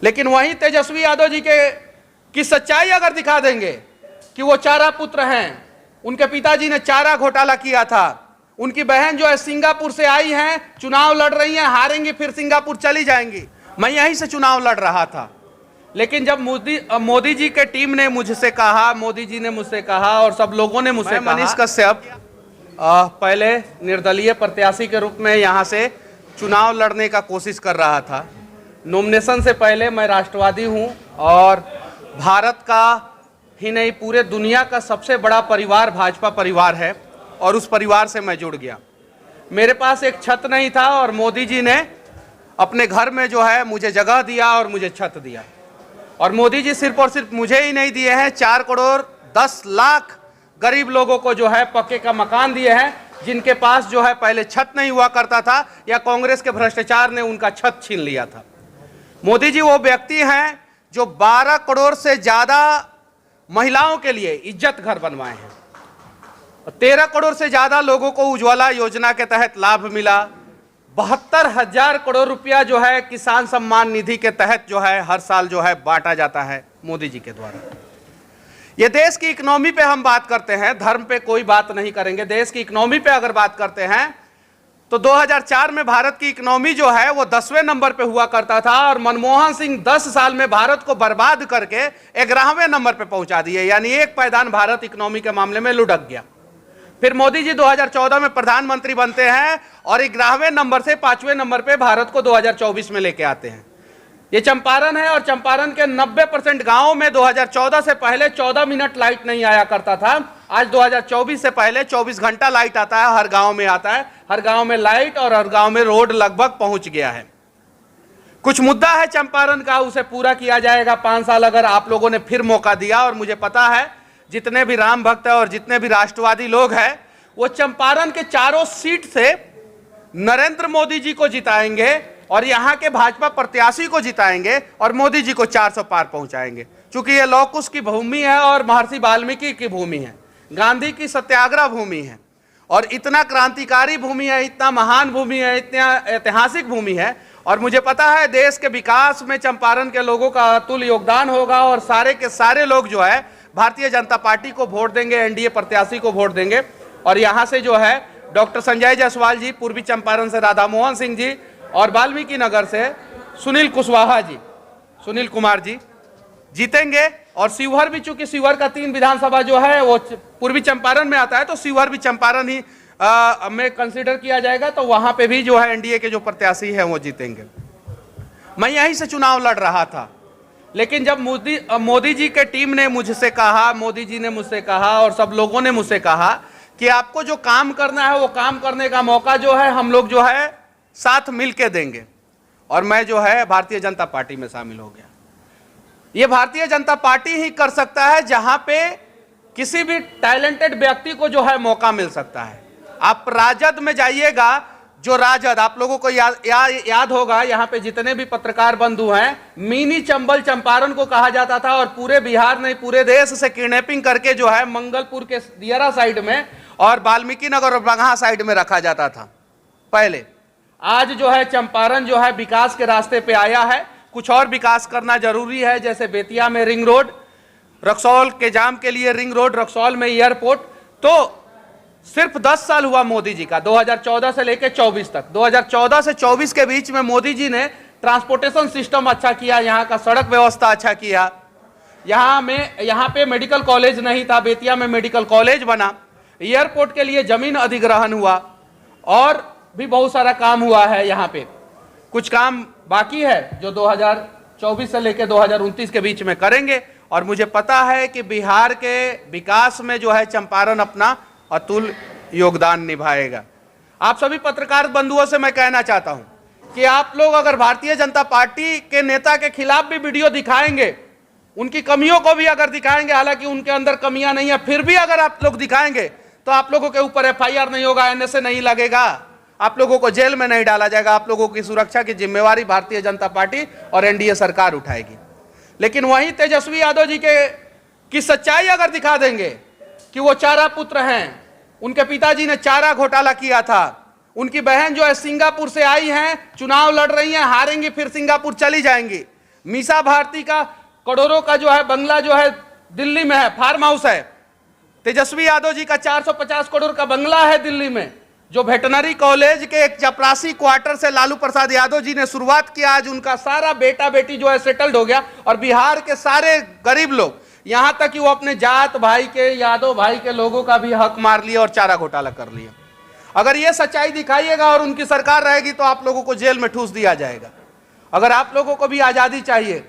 लेकिन वहीं तेजस्वी यादव जी की सच्चाई अगर दिखा देंगे कि वो चारा पुत्र हैं, उनके पिताजी ने चारा घोटाला किया था, उनकी बहन जो है सिंगापुर से आई हैं, चुनाव लड़ रही हैं, हारेंगी फिर सिंगापुर चली जाएंगी। मैं यहीं से चुनाव लड़ रहा था, लेकिन जब मोदी जी के टीम ने मुझसे कहा, मोदी जी ने मुझसे कहा और सब लोगों ने मुझसे कहा, मनीष कश्यप पहले निर्दलीय प्रत्याशी के रूप में यहाँ से चुनाव लड़ने का कोशिश कर रहा था। नॉमिनेशन से पहले मैं राष्ट्रवादी हूँ और भारत का ही नहीं पूरे दुनिया का सबसे बड़ा परिवार भाजपा परिवार है और उस परिवार से मैं जुड़ गया। मेरे पास एक छत नहीं था और मोदी जी ने अपने घर में जो है मुझे जगह दिया और मुझे छत दिया। और मोदी जी सिर्फ और सिर्फ मुझे ही नहीं दिए हैं, 4 करोड़ 10 लाख गरीब लोगों को जो है पक्के का मकान दिए हैं, जिनके पास जो है पहले छत नहीं हुआ करता था या कांग्रेस के भ्रष्टाचार ने उनका छत छीन लिया था। मोदी जी वो व्यक्ति हैं जो 12 करोड़ से ज्यादा महिलाओं के लिए इज्जत घर बनवाए हैं। 13 करोड़ से ज्यादा लोगों को उज्ज्वला योजना के तहत लाभ मिला। 72,000 करोड़ रुपया जो है किसान सम्मान निधि के तहत जो है हर साल जो है बांटा जाता है मोदी जी के द्वारा। ये देश की इकोनॉमी पे हम बात करते हैं, धर्म पे कोई बात नहीं करेंगे। देश की इकोनॉमी पे अगर बात करते हैं तो 2004 में भारत की इकोनॉमी जो है वो 10वें नंबर पे हुआ करता था और मनमोहन सिंह 10 साल में भारत को बर्बाद करके 11वें नंबर पे पहुंचा दिए, यानी एक पायदान भारत इकोनॉमी के मामले में लुढ़क गया। फिर मोदी जी 2014 में प्रधानमंत्री बनते हैं और 11वें नंबर से 5वें नंबर पे भारत को 2024 में लेके आते हैं। ये चंपारण है और चंपारण के 90% गांवों में 2014 से पहले 14 मिनट लाइट नहीं आया करता था। आज 2024 से पहले 24 घंटा लाइट आता है, हर गांव में आता है, हर गांव में लाइट और हर गांव में रोड लगभग पहुंच गया है। कुछ मुद्दा है चंपारण का, उसे पूरा किया जाएगा 5 साल अगर आप लोगों ने फिर मौका दिया। और मुझे पता है जितने भी राम भक्त है और जितने भी राष्ट्रवादी लोग हैं वो चंपारण के चारों सीट से नरेंद्र मोदी जी को जिताएंगे और यहाँ के भाजपा प्रत्याशी को जिताएंगे और मोदी जी को 400 पार पहुंचाएंगे। क्योंकि ये लौह कुश की भूमि है और महर्षि वाल्मीकि की भूमि है, गांधी की सत्याग्रह भूमि है और इतना क्रांतिकारी भूमि है, इतना महान भूमि है, इतना ऐतिहासिक भूमि है। और मुझे पता है देश के विकास में चंपारण के लोगों का अतुल्य योगदान होगा और सारे के सारे लोग जो है भारतीय जनता पार्टी को वोट देंगे, एनडीए प्रत्याशी को वोट देंगे। और यहाँ से जो है डॉक्टर संजय जायसवाल जी, पूर्वी चंपारण से राधा मोहन सिंह जी और वाल्मीकि नगर से सुनील कुशवाहा जी, सुनील कुमार जी जीतेंगे। और शिवहर भी, चूंकि शिवहर का 3 विधानसभा जो है वो पूर्वी चंपारण में आता है तो शिवहर भी चंपारण ही में कंसीडर किया जाएगा, तो वहां पे भी जो है एनडीए के जो प्रत्याशी हैं वो जीतेंगे। मैं यहीं से चुनाव लड़ रहा था, लेकिन जब मोदी जी के टीम ने मुझसे कहा, मोदी जी ने मुझसे कहा और सब लोगों ने मुझसे कहा कि आपको जो काम करना है वो काम करने का मौका जो है हम लोग जो है साथ मिलके देंगे, और मैं जो है भारतीय जनता पार्टी में शामिल हो गया। ये भारतीय जनता पार्टी ही कर सकता है जहां पे किसी भी टैलेंटेड व्यक्ति को जो है मौका मिल सकता है। आप राजद में जाइएगा, जो राजद आप लोगों को याद होगा, यहाँ पे जितने भी पत्रकार बंधु हैं, मिनी चंबल चंपारण को कहा जाता था और पूरे बिहार नहीं पूरे देश से किडनैपिंग करके जो है मंगलपुर के दियारा साइड में और वाल्मीकि नगर और बगहा साइड में रखा जाता था पहले। आज जो है चंपारण जो है विकास के रास्ते पे आया है। कुछ और विकास करना जरूरी है, जैसे बेतिया में रिंग रोड, रक्सौल के जाम के लिए रिंग रोड, रक्सौल में एयरपोर्ट। तो सिर्फ 10 साल हुआ मोदी जी का, 2014 से लेकर 24 तक। 2014 से 24 के बीच में मोदी जी ने ट्रांसपोर्टेशन सिस्टम अच्छा किया, यहाँ का सड़क व्यवस्था अच्छा किया। यहाँ पे मेडिकल कॉलेज नहीं था, बेतिया में मेडिकल कॉलेज बना, एयरपोर्ट के लिए जमीन अधिग्रहण हुआ और भी बहुत सारा काम हुआ है। यहाँ पे कुछ काम बाकी है जो 2024 से लेकर 2029 के बीच में करेंगे। और मुझे पता है कि बिहार के विकास में जो है चंपारण अपना अतुल्य योगदान निभाएगा। आप सभी पत्रकार बंधुओं से मैं कहना चाहता हूं कि आप लोग अगर भारतीय जनता पार्टी के नेता के खिलाफ भी वीडियो दिखाएंगे, उनकी कमियों को भी अगर दिखाएंगे, हालांकि उनके अंदर कमियां नहीं है, फिर भी अगर आप लोग दिखाएंगे तो आप लोगों के ऊपर एफआईआर नहीं होगा, एनएसए नहीं लगेगा, आप लोगों को जेल में नहीं डाला जाएगा। आप लोगों की सुरक्षा की जिम्मेवारी भारतीय जनता पार्टी और एनडीए सरकार उठाएगी। लेकिन वहीं तेजस्वी यादव जी की सच्चाई अगर दिखा देंगे कि वो चारा पुत्र हैं, उनके पिताजी ने चारा घोटाला किया था, उनकी बहन जो है सिंगापुर से आई हैं, चुनाव लड़ रही हैं, हारेंगी फिर सिंगापुर चली जाएंगी। मीसा भारती का करोड़ों का जो है बंगला जो है दिल्ली में है, फार्म हाउस है। तेजस्वी यादव जी का 450 करोड़ का बंगला है दिल्ली में। जो वेटनरी कॉलेज के एक चपरासी क्वार्टर से लालू प्रसाद यादव जी ने शुरुआत किया, आज उनका सारा बेटा बेटी जो है सेटल्ड हो गया। और बिहार के सारे गरीब लोग, यहां तक कि वो अपने जात भाई के, यादव भाई के लोगों का भी हक मार लिया और चारा घोटाला कर लिया। अगर ये सच्चाई दिखाइएगा और उनकी सरकार रहेगी तो आप लोगों को जेल में ठूस दिया जाएगा। अगर आप लोगों को भी आजादी चाहिए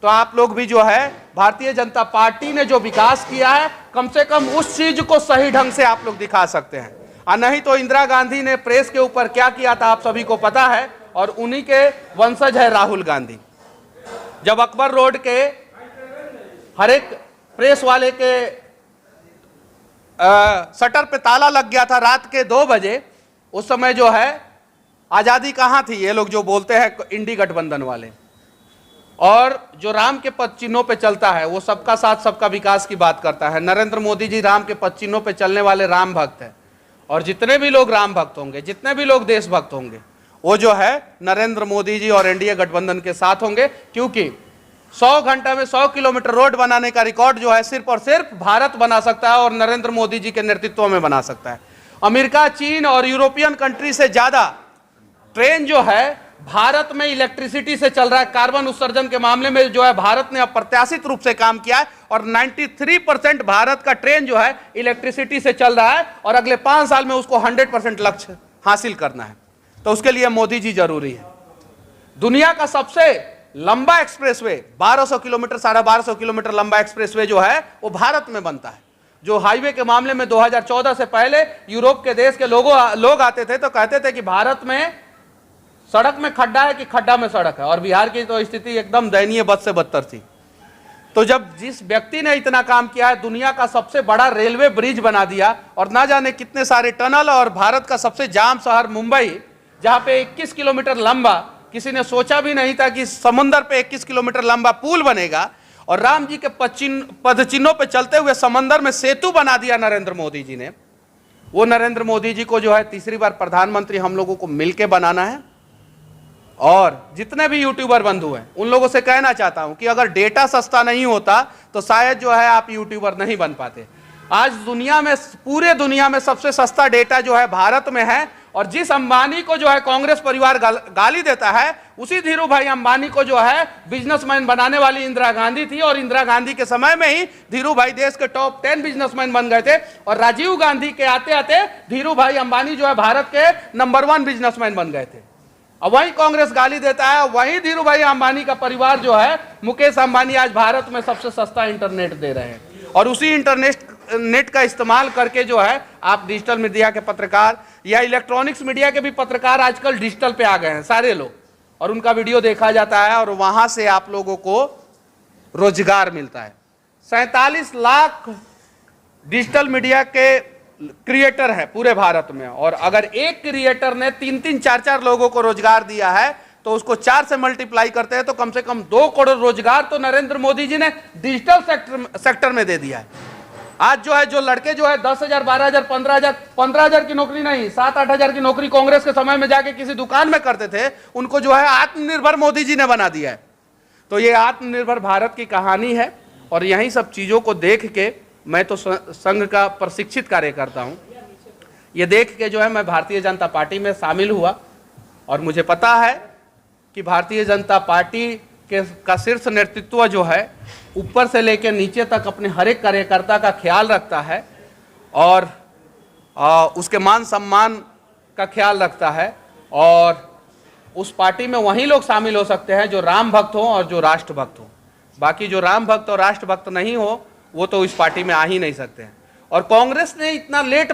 तो आप लोग भी जो है, भारतीय जनता पार्टी ने जो विकास किया है, कम से कम उस चीज को सही ढंग से आप लोग दिखा सकते हैं। और नहीं तो इंदिरा गांधी ने प्रेस के ऊपर क्या किया था आप सभी को पता है, और उन्हीं के वंशज है राहुल गांधी। जब अकबर रोड के हर एक प्रेस वाले के शटर पे ताला लग गया था रात के 2 बजे, उस समय जो है आजादी कहां थी? ये लोग जो बोलते हैं इंडी गठबंधन वाले। और जो राम के पद चिन्हों पे चलता है वो सबका साथ सबका विकास की बात करता है। नरेंद्र मोदी जी राम के पद चिन्हों पे चलने वाले राम भक्त हैं। और जितने भी लोग राम भक्त होंगे, जितने भी लोग देशभक्त होंगे, वो जो है नरेंद्र मोदी जी और एनडीए गठबंधन के साथ होंगे। क्योंकि 100 घंटे में 100 किलोमीटर रोड बनाने का रिकॉर्ड जो है सिर्फ और सिर्फ भारत बना सकता है और नरेंद्र मोदी जी के नेतृत्व में बना सकता है। अमेरिका, चीन और यूरोपियन कंट्री से ज्यादा ट्रेन जो है भारत में इलेक्ट्रिसिटी से चल रहा है। कार्बन उत्सर्जन के मामले में जो है भारत ने अप्रत्याशित रूप से काम किया है और 93% भारत का ट्रेन जो है इलेक्ट्रिसिटी से चल रहा है। और अगले 5 साल में उसको 100% लक्ष्य हासिल करना है। तो उसके लिए मोदी जी जरूरी है। दुनिया का सबसे लंबा एक्सप्रेसवे 1200 किलोमीटर, 1250 किलोमीटर लंबा एक्सप्रेसवे जो है वो भारत में बनता है। जो हाईवे के मामले में 2014 से पहले यूरोप के देश के लोग आते थे तो कहते थे कि भारत में सड़क में खड्डा है कि खड्डा में सड़क है। और बिहार की तो स्थिति एकदम दयनीय, बद से बदतर थी। तो जब जिस व्यक्ति ने इतना काम किया है, दुनिया का सबसे बड़ा रेलवे ब्रिज बना दिया और ना जाने कितने सारे टनल, और भारत का सबसे जाम शहर मुंबई जहां पे 21 किलोमीटर लंबा, किसी ने सोचा भी नहीं था कि समुद्र पे 21 किलोमीटर लंबा पुल बनेगा। और राम जी के पदचिन्हों पे चलते हुए समंदर में सेतु बना दिया नरेंद्र मोदी जी ने। वो नरेंद्र मोदी जी को जो है तीसरी बार प्रधानमंत्री हम लोगों को मिलकर बनाना है। और जितने भी यूट्यूबर बंधु हैं उन लोगों से कहना चाहता हूं कि अगर डेटा सस्ता नहीं होता तो शायद जो है आप यूट्यूबर नहीं बन पाते। आज दुनिया में, पूरे दुनिया में सबसे सस्ता डेटा जो है भारत में है। और जिस अंबानी को जो है कांग्रेस परिवार गाली देता है, उसी धीरू भाई अंबानी को जो है बिजनेसमैन बनाने वाली इंदिरा गांधी थी। और इंदिरा गांधी के समय में ही धीरू भाई देश के टॉप 10 बिजनेसमैन बन गए थे। और राजीव गांधी के आते आते धीरू भाई अंबानी जो है भारत के नंबर 1 बिजनेसमैन बन गए थे। अब वही कांग्रेस गाली देता है, वही धीरू भाई अंबानी का परिवार जो है, मुकेश अंबानी आज भारत में सबसे सस्ता इंटरनेट दे रहे हैं। और उसी इंटरनेट का इस्तेमाल करके जो है आप डिजिटल मीडिया के पत्रकार या इलेक्ट्रॉनिक्स मीडिया के भी पत्रकार आजकल डिजिटल पे आ गए हैं सारे लोग, और उनका वीडियो देखा जाता है और वहां से आप लोगों को रोजगार मिलता है। 47 लाख डिजिटल मीडिया के क्रिएटर है पूरे भारत में। और अगर एक क्रिएटर ने 3-3, 4-4 लोगों को रोजगार दिया है तो उसको 4 से मल्टीप्लाई करते हैं तो कम से कम 2 करोड़ रोजगार तो नरेंद्र मोदी जी ने डिजिटल सेक्टर में दे दिया है। आज जो है जो लड़के जो है 10,000, 12,000, 15,000 की नौकरी नहीं, 7-8 हजार की नौकरी कांग्रेस के समय में जाके किसी दुकान में करते थे, उनको जो है आत्मनिर्भर मोदी जी ने बना दिया है। तो ये आत्मनिर्भर भारत की कहानी है। और यही सब चीजों को देख के मैं तो संघ का प्रशिक्षित कार्यकर्ता हूं, ये देख के जो है मैं भारतीय जनता पार्टी में शामिल हुआ। और मुझे पता है कि भारतीय जनता पार्टी का शीर्ष नेतृत्व जो है ऊपर से लेकर नीचे तक अपने हर एक कार्यकर्ता का ख्याल रखता है और उसके मान सम्मान का ख्याल रखता है। और उस पार्टी में वही लोग शामिल हो सकते हैं जो राम भक्त हो और जो राष्ट्र भक्त हो। बाकी जो राम भक्त और राष्ट्र भक्त नहीं हो वो तो इस पार्टी में आ ही नहीं सकते हैं। और कांग्रेस ने इतना लेट